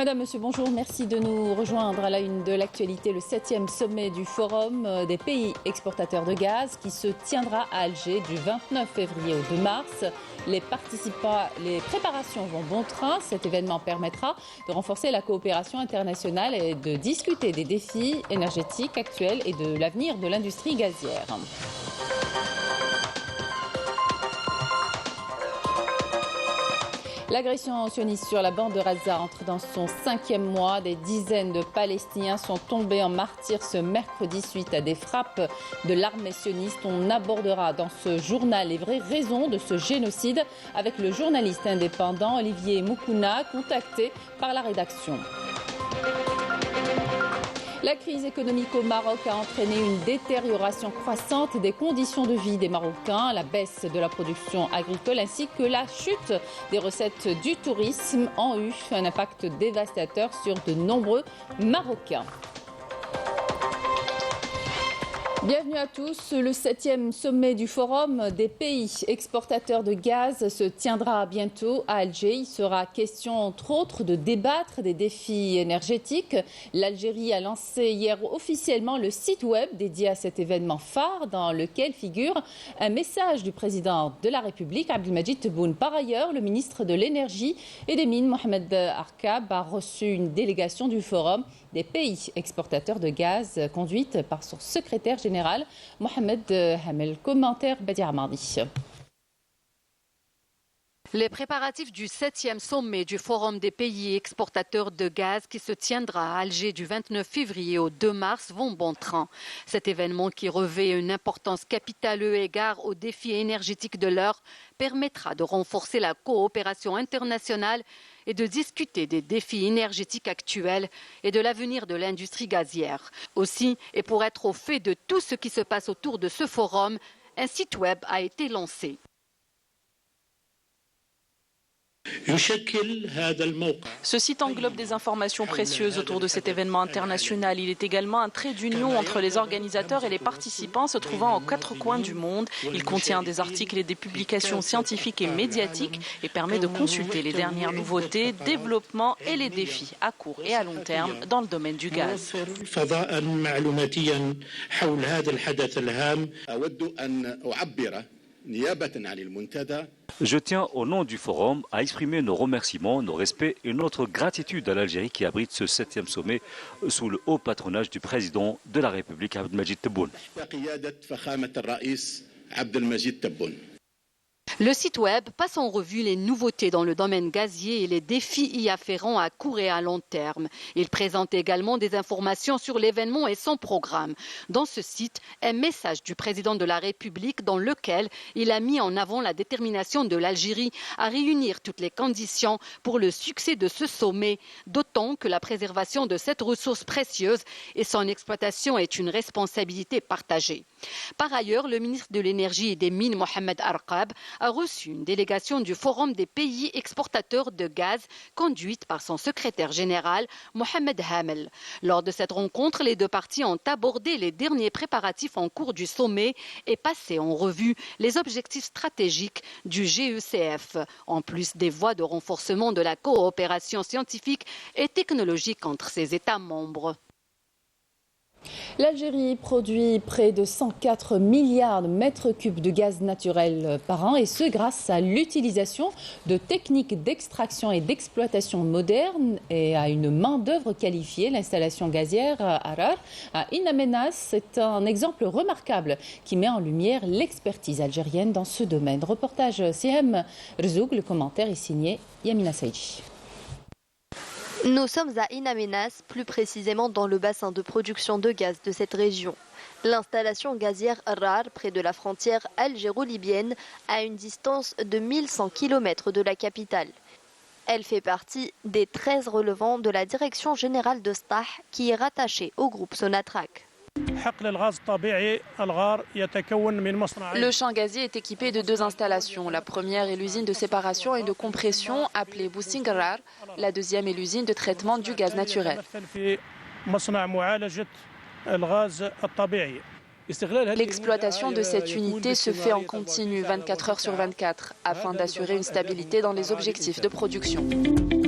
Madame, Monsieur, bonjour. Merci de nous rejoindre à la une de l'actualité. Le 7e sommet du Forum des pays exportateurs de gaz qui se tiendra à Alger du 29 février au 2 mars. Les préparations vont bon train. Cet événement permettra de renforcer la coopération internationale et de discuter des défis énergétiques actuels et de l'avenir de l'industrie gazière. L'agression sioniste sur la bande de Gaza entre dans son 5e mois. Des dizaines de Palestiniens sont tombés en martyrs ce mercredi suite à des frappes de l'armée sioniste. On abordera dans ce journal les vraies raisons de ce génocide avec le journaliste indépendant Olivier Moukouna, contacté par la rédaction. La crise économique au Maroc a entraîné une détérioration croissante des conditions de vie des Marocains, la baisse de la production agricole ainsi que la chute des recettes du tourisme ont eu un impact dévastateur sur de nombreux Marocains. Bienvenue à tous. Le 7e sommet du Forum des pays exportateurs de gaz se tiendra bientôt à Alger. Il sera question, entre autres, de débattre des défis énergétiques. L'Algérie a lancé hier officiellement le site web dédié à cet événement phare dans lequel figure un message du président de la République, Abdelmadjid Tebboune. Par ailleurs, le ministre de l'Énergie et des Mines, Mohamed Arkab, a reçu une délégation du Forum des pays exportateurs de gaz conduite par son secrétaire général, Mohamed Hamel. Commentaire Badia Amardi. Les préparatifs du 7e sommet du Forum des pays exportateurs de gaz qui se tiendra à Alger du 29 février au 2 mars vont bon train. Cet événement qui revêt une importance capitale eu égard aux défis énergétiques de l'heure permettra de renforcer la coopération internationale et de discuter des défis énergétiques actuels et de l'avenir de l'industrie gazière. Aussi, et pour être au fait de tout ce qui se passe autour de ce forum, un site web a été lancé. Ce site englobe des informations précieuses autour de cet événement international. Il est également un trait d'union entre les organisateurs et les participants se trouvant aux quatre coins du monde. Il contient des articles et des publications scientifiques et médiatiques et permet de consulter les dernières nouveautés, développements et les défis à court et à long terme dans le domaine du gaz. Je tiens au nom du Forum à exprimer nos remerciements, nos respects et notre gratitude à l'Algérie qui abrite ce 7e sommet sous le haut patronage du président de la République, Abdelmadjid Tebboune. Le site web passe en revue les nouveautés dans le domaine gazier et les défis y afférents à court et à long terme. Il présente également des informations sur l'événement et son programme. Dans ce site, un message du président de la République dans lequel il a mis en avant la détermination de l'Algérie à réunir toutes les conditions pour le succès de ce sommet, d'autant que la préservation de cette ressource précieuse et son exploitation est une responsabilité partagée. Par ailleurs, le ministre de l'Énergie et des Mines, Mohamed Arkab, a reçu une délégation du Forum des pays exportateurs de gaz conduite par son secrétaire général, Mohamed Hamel. Lors de cette rencontre, les deux parties ont abordé les derniers préparatifs en cours du sommet et passé en revue les objectifs stratégiques du GECF, en plus des voies de renforcement de la coopération scientifique et technologique entre ses États membres. L'Algérie produit près de 104 milliards de mètres cubes de gaz naturel par an et ce grâce à l'utilisation de techniques d'extraction et d'exploitation modernes et à une main-d'œuvre qualifiée. L'installation gazière Arar à In Amenas est un exemple remarquable qui met en lumière l'expertise algérienne dans ce domaine. Reportage Sihem Rzoug, le commentaire est signé Yamina Saïdi. Nous sommes à In Amenas, plus précisément dans le bassin de production de gaz de cette région. L'installation gazière Arar, près de la frontière algéro-libyenne, à une distance de 1100 km de la capitale. Elle fait partie des 13 relevants de la direction générale de Stah, qui est rattachée au groupe Sonatrach. Le champ gazier est équipé de deux installations. La première est l'usine de séparation et de compression appelée Boussingarar. La deuxième est l'usine de traitement du gaz naturel. L'exploitation de cette unité se fait en continu 24 heures sur 24 afin d'assurer une stabilité dans les objectifs de production.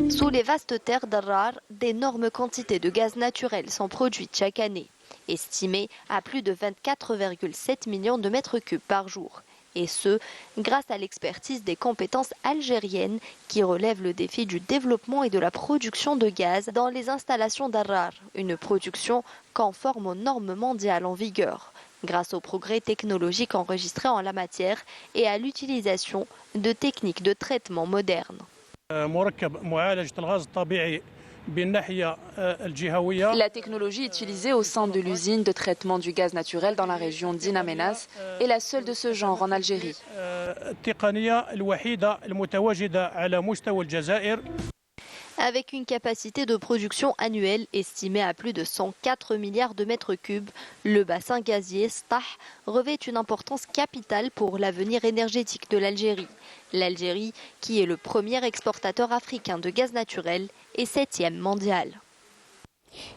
Sous les vastes terres d'Arrar, d'énormes quantités de gaz naturel sont produites chaque année, estimées à plus de 24,7 millions de mètres cubes par jour. Et ce, grâce à l'expertise des compétences algériennes qui relèvent le défi du développement et de la production de gaz dans les installations d'Arrar, une production conforme aux normes mondiales en vigueur, grâce aux progrès technologiques enregistrés en la matière et à l'utilisation de techniques de traitement modernes. La technologie utilisée au sein de l'usine de traitement du gaz naturel dans la région d'In Amenas est la seule de ce genre en Algérie. Avec une capacité de production annuelle estimée à plus de 104 milliards de mètres cubes, le bassin gazier Stah revêt une importance capitale pour l'avenir énergétique de l'Algérie. L'Algérie, qui est le premier exportateur africain de gaz naturel, est 7e mondial.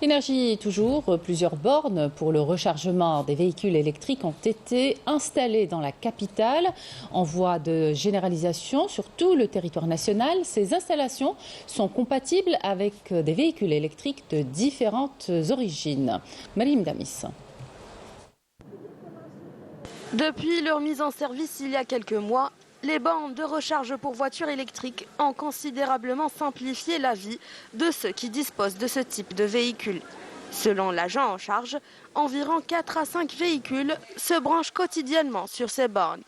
Énergie toujours, plusieurs bornes pour le rechargement des véhicules électriques ont été installées dans la capitale en voie de généralisation sur tout le territoire national. Ces installations sont compatibles avec des véhicules électriques de différentes origines. Marim Damis. Depuis leur mise en service il y a quelques mois, les bornes de recharge pour voitures électriques ont considérablement simplifié la vie de ceux qui disposent de ce type de véhicule. Selon l'agent en charge, environ 4 à 5 véhicules se branchent quotidiennement sur ces bornes.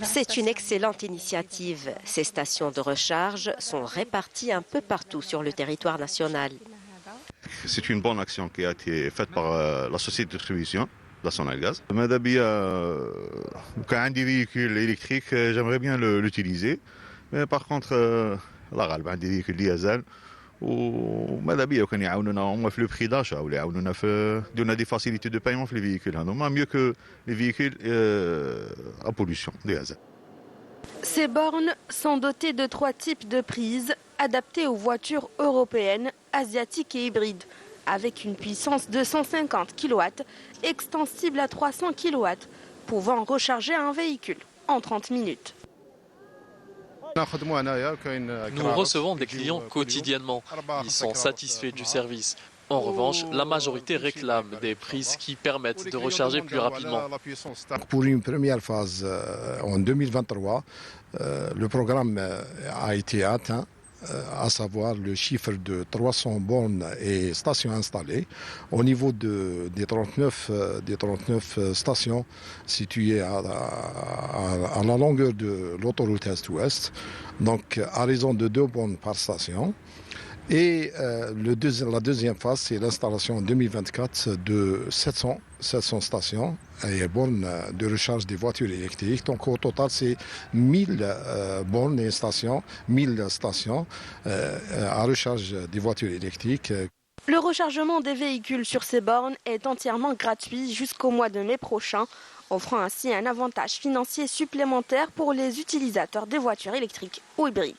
C'est une excellente initiative. Ces stations de recharge sont réparties un peu partout sur le territoire national. C'est une bonne action qui a été faite par la société de distribution. National Gaz. Quand un véhicule électrique, j'aimerais bien l'utiliser. Mais par contre, des véhicules diesel, le prix d'achat, on a des facilités de paiement pour les véhicules. Mieux que les véhicules à pollution diesel. Ces bornes sont dotées de 3 types de prises adaptées aux voitures européennes, asiatiques et hybrides, avec une puissance de 150 kW, extensible à 300 kW, pouvant recharger un véhicule en 30 minutes. Nous recevons des clients quotidiennement. Ils sont satisfaits du service. En revanche, la majorité réclame des prises qui permettent de recharger plus rapidement. Pour une première phase en 2023, le programme a été atteint, à savoir le chiffre de 300 bornes et stations installées au niveau des 39 stations situées à la longueur de l'autoroute Est-Ouest, donc à raison de 2 bornes par station. Et la deuxième phase, c'est l'installation en 2024 de 700 stations et bornes de recharge des voitures électriques. Donc au total, c'est 1000 bornes et stations, 1000 stations à recharge des voitures électriques. Le rechargement des véhicules sur ces bornes est entièrement gratuit jusqu'au mois de mai prochain, offrant ainsi un avantage financier supplémentaire pour les utilisateurs des voitures électriques ou hybrides.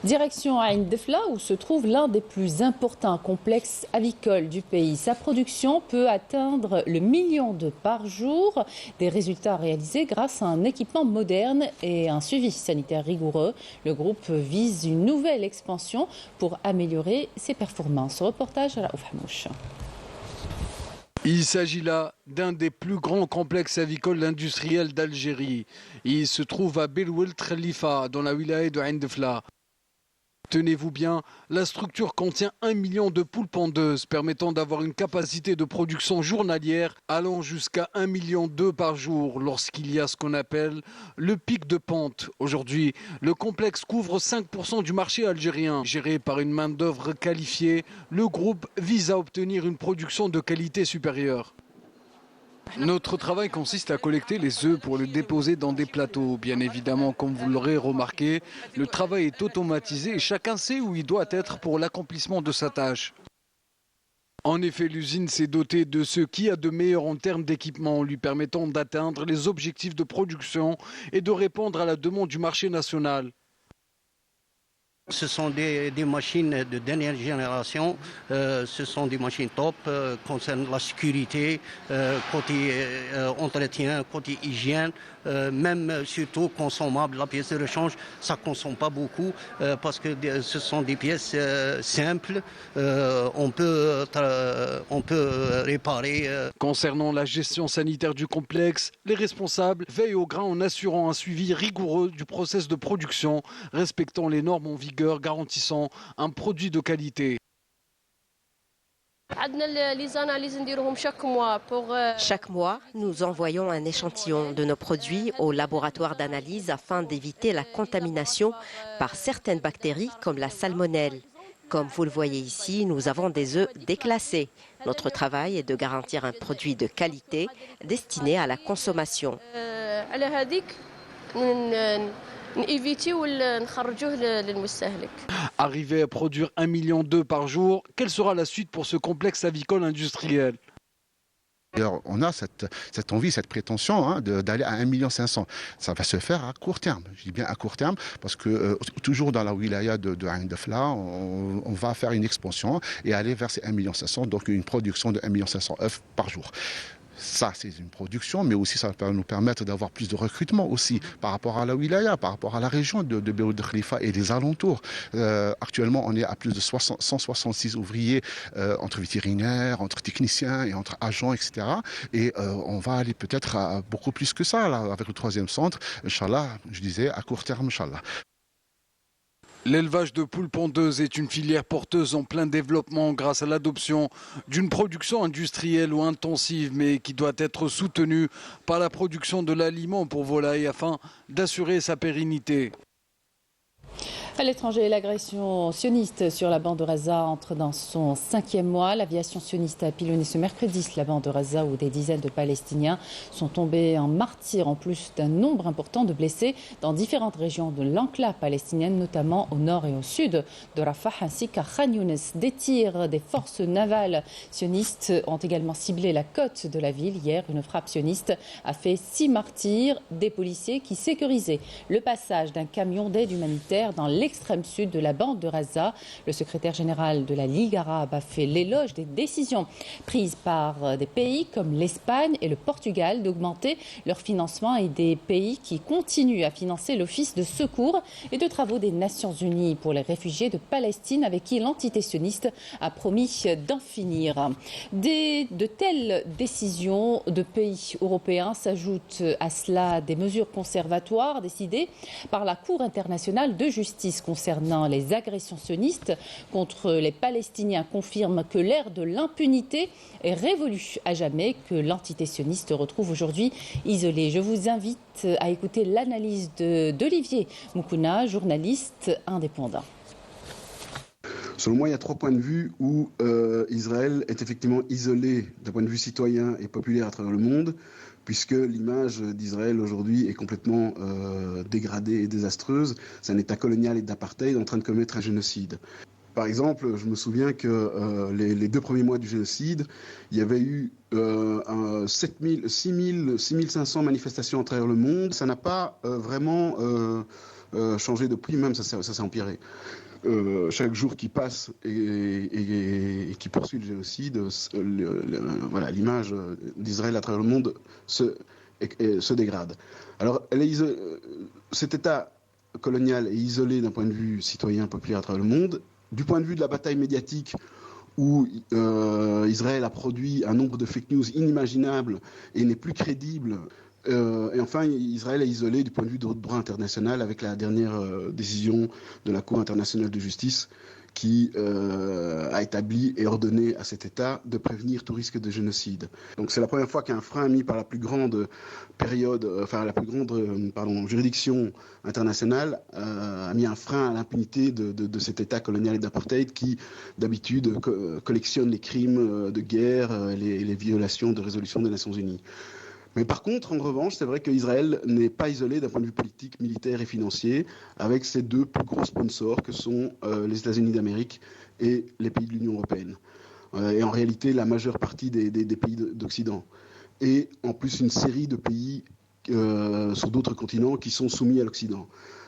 Direction Ain Defla, où se trouve l'un des plus importants complexes avicoles du pays. Sa production peut atteindre le million d'œufs par jour. Des résultats réalisés grâce à un équipement moderne et un suivi sanitaire rigoureux. Le groupe vise une nouvelle expansion pour améliorer ses performances. Reportage à la Oufhamouche. Il s'agit là d'un des plus grands complexes avicoles industriels d'Algérie. Il se trouve à Belouelt Khalifa, dans la wilaya de Ain Defla. Tenez-vous bien, la structure contient 1 million de poules pondeuses, permettant d'avoir une capacité de production journalière allant jusqu'à 1 million d'œufs par jour lorsqu'il y a ce qu'on appelle le pic de pente. Aujourd'hui, le complexe couvre 5% du marché algérien. Géré par une main-d'œuvre qualifiée, le groupe vise à obtenir une production de qualité supérieure. Notre travail consiste à collecter les œufs pour les déposer dans des plateaux. Bien évidemment, comme vous l'aurez remarqué, le travail est automatisé et chacun sait où il doit être pour l'accomplissement de sa tâche. En effet, l'usine s'est dotée de ce qu'il y a de meilleur en termes d'équipement, lui permettant d'atteindre les objectifs de production et de répondre à la demande du marché national. Ce sont des machines de dernière génération, ce sont des machines top concernant la sécurité, côté entretien, côté hygiène, même surtout consommables. La pièce de rechange, ça ne consomme pas beaucoup parce que ce sont des pièces simples, on peut réparer. Concernant la gestion sanitaire du complexe, les responsables veillent au grain en assurant un suivi rigoureux du process de production, respectant les normes en vigueur, garantissant un produit de qualité. Chaque mois, nous envoyons un échantillon de nos produits au laboratoire d'analyse afin d'éviter la contamination par certaines bactéries comme la salmonelle. Comme vous le voyez ici, nous avons des œufs déclassés. Notre travail est de garantir un produit de qualité destiné à la consommation. Arriver à produire 1,2 million par jour, quelle sera la suite pour ce complexe avicole industriel ? D'ailleurs, on a cette envie, cette prétention d'aller à 1,5 million. Ça va se faire à court terme. Je dis bien à court terme parce que toujours dans la wilaya de Ain Dafla, on va faire une expansion et aller vers ces 1,5 million, donc une production de 1,5 million œufs par jour. Ça, c'est une production, mais aussi ça va nous permettre d'avoir plus de recrutement aussi par rapport à la wilaya, par rapport à la région de Beyrouth Khalifa et des alentours. Actuellement, on est à plus de 166 ouvriers entre vétérinaires, entre techniciens et entre agents, etc. Et on va aller peut-être à beaucoup plus que ça là, avec le 3e centre, Inch'Allah, je disais, à court terme, Inch'Allah. L'élevage de poules pondeuses est une filière porteuse en plein développement grâce à l'adoption d'une production industrielle ou intensive, mais qui doit être soutenue par la production de l'aliment pour volailles afin d'assurer sa pérennité. À l'étranger, l'agression sioniste sur la bande de Gaza entre dans son 5e mois. L'aviation sioniste a pilonné ce mercredi la bande de Gaza où des dizaines de Palestiniens sont tombés en martyrs, en plus d'un nombre important de blessés dans différentes régions de l'enclave palestinienne, notamment au nord et au sud de Rafah ainsi qu'à Khan Younes. Des tirs des forces navales sionistes ont également ciblé la côte de la ville. Hier, une frappe sioniste a fait 6 martyrs, des policiers qui sécurisaient le passage d'un camion d'aide humanitaire dans l'extrême sud de la bande de Gaza. Le secrétaire général de la Ligue arabe a fait l'éloge des décisions prises par des pays comme l'Espagne et le Portugal d'augmenter leur financement et des pays qui continuent à financer l'Office de secours et de travaux des Nations Unies pour les réfugiés de Palestine avec qui l'entité sioniste a promis d'en finir. De telles décisions de pays européens s'ajoutent à cela des mesures conservatoires décidées par la Cour internationale de justice concernant les agressions sionistes contre les Palestiniens confirme que l'ère de l'impunité est révolue à jamais, que l'entité sioniste retrouve aujourd'hui isolée. Je vous invite à écouter l'analyse d'Olivier Moukouna, journaliste indépendant. Selon moi, il y a 3 points de vue où Israël est effectivement isolé d'un point de vue citoyen et populaire à travers le monde, puisque l'image d'Israël aujourd'hui est complètement dégradée et désastreuse. C'est un État colonial et d'apartheid en train de commettre un génocide. Par exemple, je me souviens que les 2 premiers mois du génocide, il y avait eu 6500 manifestations à travers le monde. Ça n'a pas vraiment changé depuis, même ça s'est empiré. Chaque jour qui passe et qui poursuit le génocide, voilà, l'image d'Israël à travers le monde se dégrade. Alors, cet État colonial est isolé d'un point de vue citoyen populaire à travers le monde. Du point de vue de la bataille médiatique, où Israël a produit un nombre de fake news inimaginables et n'est plus crédible. Et enfin, Israël est isolé du point de vue du droit international avec la dernière décision de la Cour internationale de justice qui a établi et ordonné à cet État de prévenir tout risque de génocide. Donc c'est la première fois qu'un frein mis par la plus grande juridiction internationale a mis un frein à l'impunité de cet État colonial et d'apartheid qui d'habitude collectionne les crimes de guerre et les violations de résolutions des Nations Unies. Mais par contre, en revanche, c'est vrai qu'Israël n'est pas isolé d'un point de vue politique, militaire et financier, avec ses 2 plus gros sponsors que sont les États-Unis d'Amérique et les pays de l'Union européenne. Et en réalité, la majeure partie des pays d'Occident. Et en plus, une série de pays sur d'autres continents qui sont soumis à l'Occident.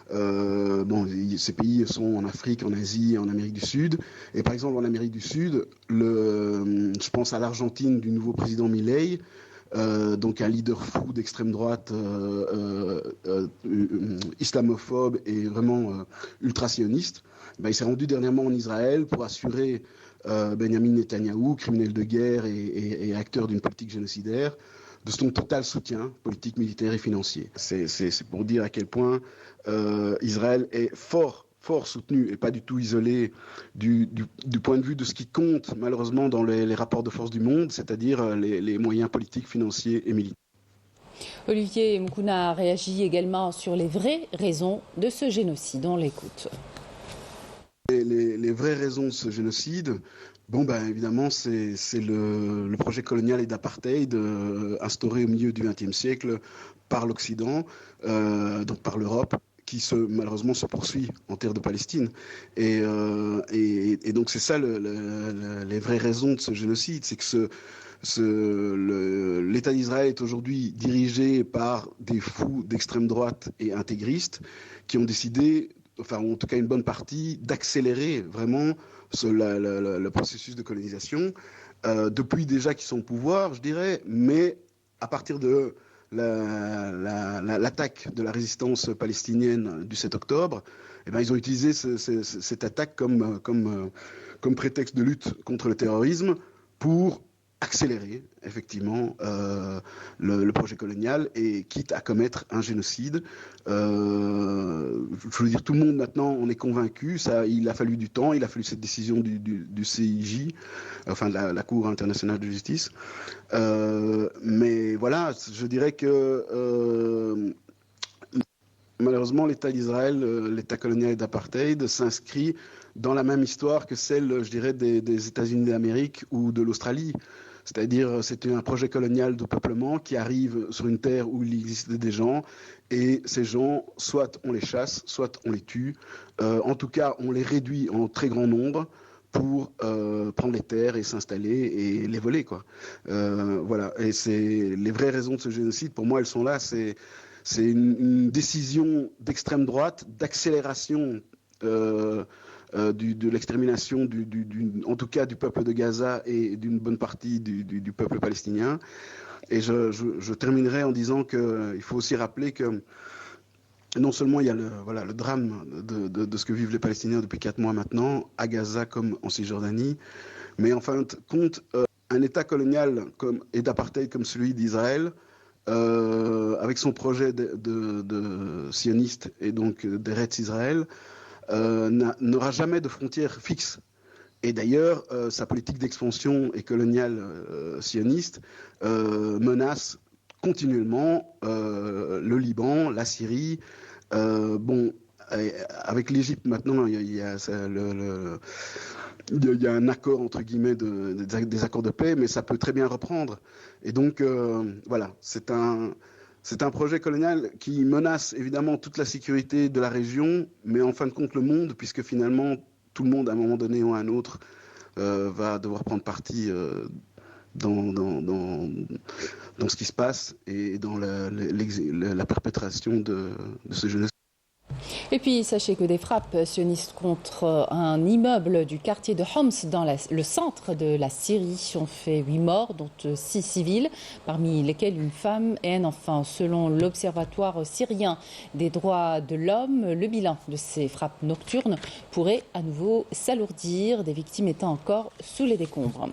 Ces pays sont en Afrique, en Asie, en Amérique du Sud. Et par exemple, en Amérique du Sud, je pense à l'Argentine du nouveau président Milei, donc un leader fou d'extrême droite, islamophobe et vraiment ultra-sioniste. Il s'est rendu dernièrement en Israël pour assurer Benjamin Netanyahou, criminel de guerre et acteur d'une politique génocidaire, de son total soutien politique, militaire et financier. C'est pour dire à quel point Israël est fort soutenu et pas du tout isolé du point de vue de ce qui compte malheureusement dans les rapports de force du monde, c'est-à-dire les moyens politiques, financiers et militaires. Olivier Moukouna a réagi également sur les vraies raisons de ce génocide. On l'écoute. Les vraies raisons de ce génocide, évidemment, c'est le projet colonial et d'apartheid instauré au milieu du XXe siècle par l'Occident, donc par l'Europe, qui malheureusement se poursuit en terre de Palestine. Et donc c'est ça les vraies raisons de ce génocide, c'est que l'État d'Israël est aujourd'hui dirigé par des fous d'extrême droite et intégristes qui ont décidé, enfin en tout cas une bonne partie, d'accélérer vraiment le processus de colonisation, depuis déjà qu'ils sont au pouvoir, je dirais, mais à partir de l'attaque de la résistance palestinienne du 7 octobre, ils ont utilisé cette attaque comme prétexte de lutte contre le terrorisme pour accélérer effectivement le projet colonial et quitte à commettre un génocide. Je veux dire, tout le monde maintenant on est convaincu, il a fallu du temps, il a fallu cette décision du CIJ, enfin de la Cour internationale de justice. Mais voilà, je dirais que malheureusement l'État d'Israël, l'État colonial d'apartheid s'inscrit dans la même histoire que celle, je dirais, des États-Unis d'Amérique ou de l'Australie. C'est-à-dire, c'est un projet colonial de peuplement qui arrive sur une terre où il existe des gens, et ces gens, soit on les chasse, soit on les tue. En tout cas, on les réduit en très grand nombre pour prendre les terres et s'installer et les voler, quoi. Voilà. Et c'est les vraies raisons de ce génocide. Pour moi, elles sont là. C'est une décision d'extrême droite, d'accélération de l'extermination en tout cas du peuple de Gaza et d'une bonne partie du peuple palestinien. Et je terminerai en disant qu'il faut aussi rappeler que non seulement il y a le drame de ce que vivent les Palestiniens depuis 4 mois maintenant, à Gaza comme en Cisjordanie, mais en fin de compte, un État colonial et d'apartheid comme celui d'Israël, avec son projet de sioniste et donc d'Eretz Israël, n'aura jamais de frontières fixes. Et d'ailleurs, sa politique d'expansion et coloniale sioniste menace continuellement le Liban, la Syrie. Avec l'Égypte maintenant, il y a un accord entre guillemets des accords de paix, mais ça peut très bien reprendre. Et donc voilà, c'est un projet colonial qui menace évidemment toute la sécurité de la région, mais en fin de compte le monde, puisque finalement tout le monde à un moment donné ou à un autre va devoir prendre parti dans ce qui se passe et dans la perpétration de ce génocide. Et puis, sachez que des frappes sionistes contre un immeuble du quartier de Homs dans le centre de la Syrie ont fait 8 morts, dont 6 civils, parmi lesquels une femme et un enfant. Selon l'Observatoire syrien des droits de l'homme, le bilan de ces frappes nocturnes pourrait à nouveau s'alourdir, des victimes étant encore sous les décombres.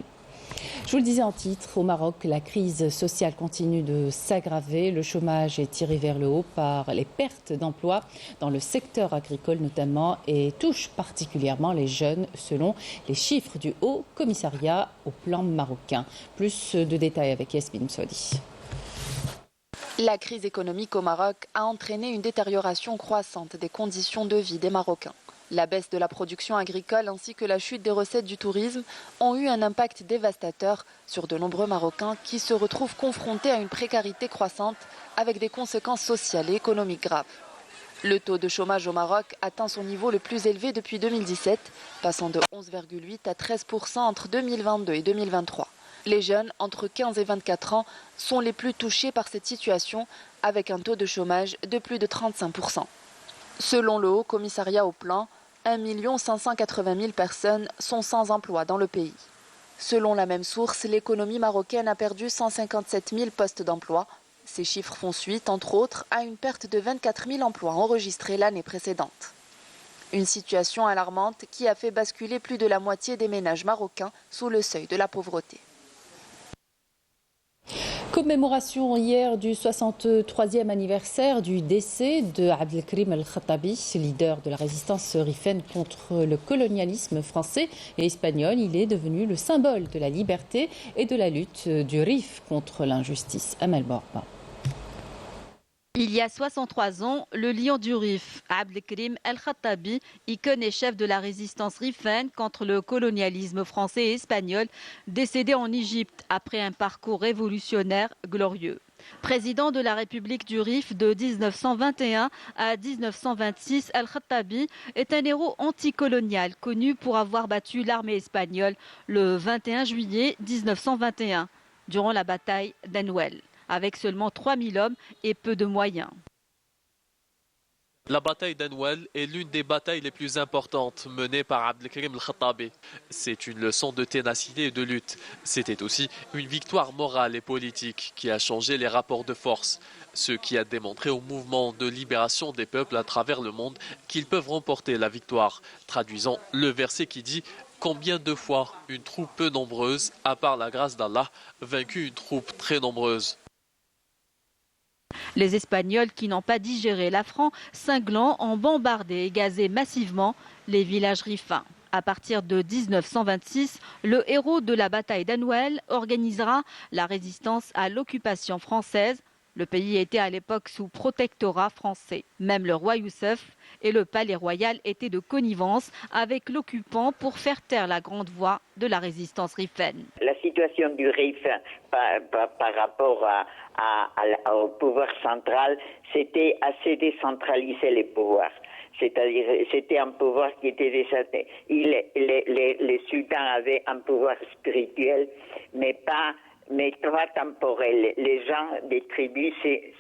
Je vous le disais en titre, au Maroc, la crise sociale continue de s'aggraver. Le chômage est tiré vers le haut par les pertes d'emplois dans le secteur agricole notamment et touche particulièrement les jeunes selon les chiffres du Haut Commissariat au plan marocain. Plus de détails avec Yasmine Mswadi. La crise économique au Maroc a entraîné une détérioration croissante des conditions de vie des Marocains. La baisse de la production agricole ainsi que la chute des recettes du tourisme ont eu un impact dévastateur sur de nombreux Marocains qui se retrouvent confrontés à une précarité croissante avec des conséquences sociales et économiques graves. Le taux de chômage au Maroc atteint son niveau le plus élevé depuis 2017, passant de 11,8 à 13% entre 2022 et 2023. Les jeunes entre 15 et 24 ans sont les plus touchés par cette situation avec un taux de chômage de plus de 35%. Selon le Haut Commissariat au Plan, 1 580 000 personnes sont sans emploi dans le pays. Selon la même source, l'économie marocaine a perdu 157 000 postes d'emploi. Ces chiffres font suite, entre autres, à une perte de 24 000 emplois enregistrés l'année précédente. Une situation alarmante qui a fait basculer plus de la moitié des ménages marocains sous le seuil de la pauvreté. Commémoration hier du 63e anniversaire du décès de Abdelkrim El-Khattabi, leader de la résistance rifène contre le colonialisme français et espagnol. Il est devenu le symbole de la liberté et de la lutte du Rif contre l'injustice. Amel Borba. Il y a 63 ans, le lion du Rif, Abdelkrim El-Khattabi, icône et chef de la résistance rifène contre le colonialisme français et espagnol, décédé en Égypte après un parcours révolutionnaire glorieux. Président de la République du Rif de 1921 à 1926, El-Khattabi est un héros anticolonial connu pour avoir battu l'armée espagnole le 21 juillet 1921 durant la bataille d'Anouel, avec seulement 3000 hommes et peu de moyens. La bataille d'Anouel est l'une des batailles les plus importantes menées par Abdelkrim El-Khattabi. C'est une leçon de ténacité et de lutte. C'était aussi une victoire morale et politique qui a changé les rapports de force, ce qui a démontré au mouvement de libération des peuples à travers le monde qu'ils peuvent remporter la victoire, traduisant le verset qui dit « Combien de fois une troupe peu nombreuse, à part la grâce d'Allah, vaincu une troupe très nombreuse ?» Les Espagnols, qui n'ont pas digéré l'affront cinglant, ont bombardé et gazé massivement les villages rifins. À partir de 1926, le héros de la bataille d'Anouel organisera la résistance à l'occupation française. Le pays était à l'époque sous protectorat français. Même le roi Youssef et le palais royal étaient de connivence avec l'occupant pour faire taire la grande voix de la résistance rifène. La situation du Rif par rapport au pouvoir central, c'était assez décentralisé les pouvoirs. C'est-à-dire, c'était un pouvoir qui était déjà... Les sultans avaient un pouvoir spirituel, mais pas temporel. Les gens des tribus,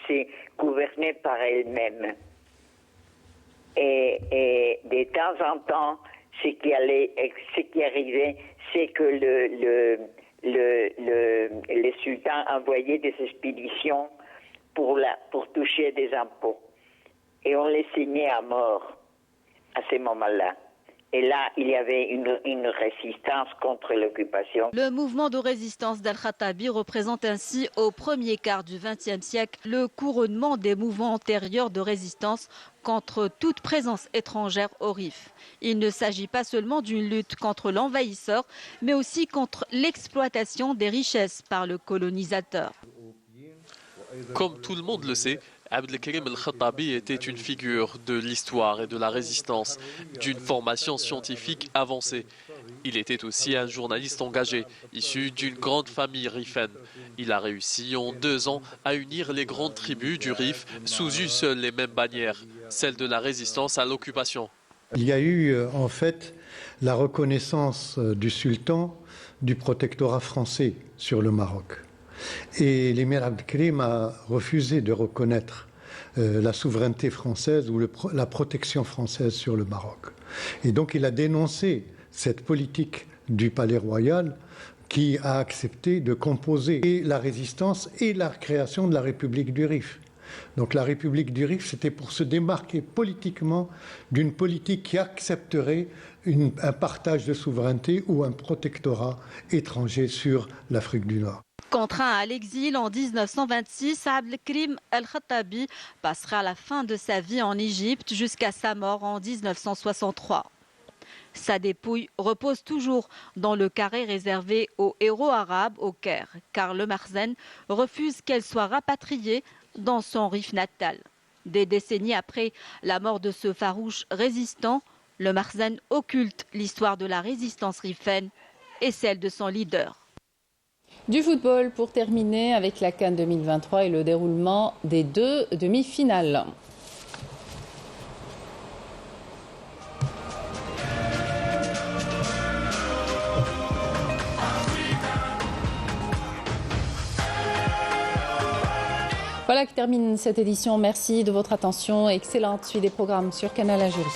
c'est gouverné par elles-mêmes. Et de temps en temps, ce qui arrivait, c'est que les sultans envoyaient des expéditions pour toucher des impôts. Et on les signait à mort à ce moment-là. Et là, il y avait une résistance contre l'occupation. Le mouvement de résistance d'Al-Khattabi représente ainsi au premier quart du XXe siècle le couronnement des mouvements antérieurs de résistance contre toute présence étrangère au Rif. Il ne s'agit pas seulement d'une lutte contre l'envahisseur, mais aussi contre l'exploitation des richesses par le colonisateur. Comme tout le monde le sait, Abdelkrim El-Khattabi était une figure de l'histoire et de la résistance, d'une formation scientifique avancée. Il était aussi un journaliste engagé, issu d'une grande famille rifène. Il a réussi en 2 ans à unir les grandes tribus du Rif sous une seule et même bannière, celle de la résistance à l'occupation. Il y a eu en fait la reconnaissance du sultan du protectorat français sur le Maroc. Et l'émir Abdelkrim a refusé de reconnaître la souveraineté française ou la protection française sur le Maroc. Et donc il a dénoncé cette politique du palais royal qui a accepté de composer la résistance et la création de la République du Rif. Donc la République du Rif, c'était pour se démarquer politiquement d'une politique qui accepterait un partage de souveraineté ou un protectorat étranger sur l'Afrique du Nord. Contraint à l'exil en 1926, Abdelkrim El-Khattabi passera la fin de sa vie en Égypte jusqu'à sa mort en 1963. Sa dépouille repose toujours dans le carré réservé aux héros arabes au Caire, car le Marzen refuse qu'elle soit rapatriée dans son Rif natal. Des décennies après la mort de ce farouche résistant, le Marzen occulte l'histoire de la résistance rifène et celle de son leader. Du football pour terminer avec la CAN 2023 et le déroulement des 2 demi-finales. Voilà qui termine cette édition. Merci de votre attention. Excellente suite des programmes sur Canal Algérie.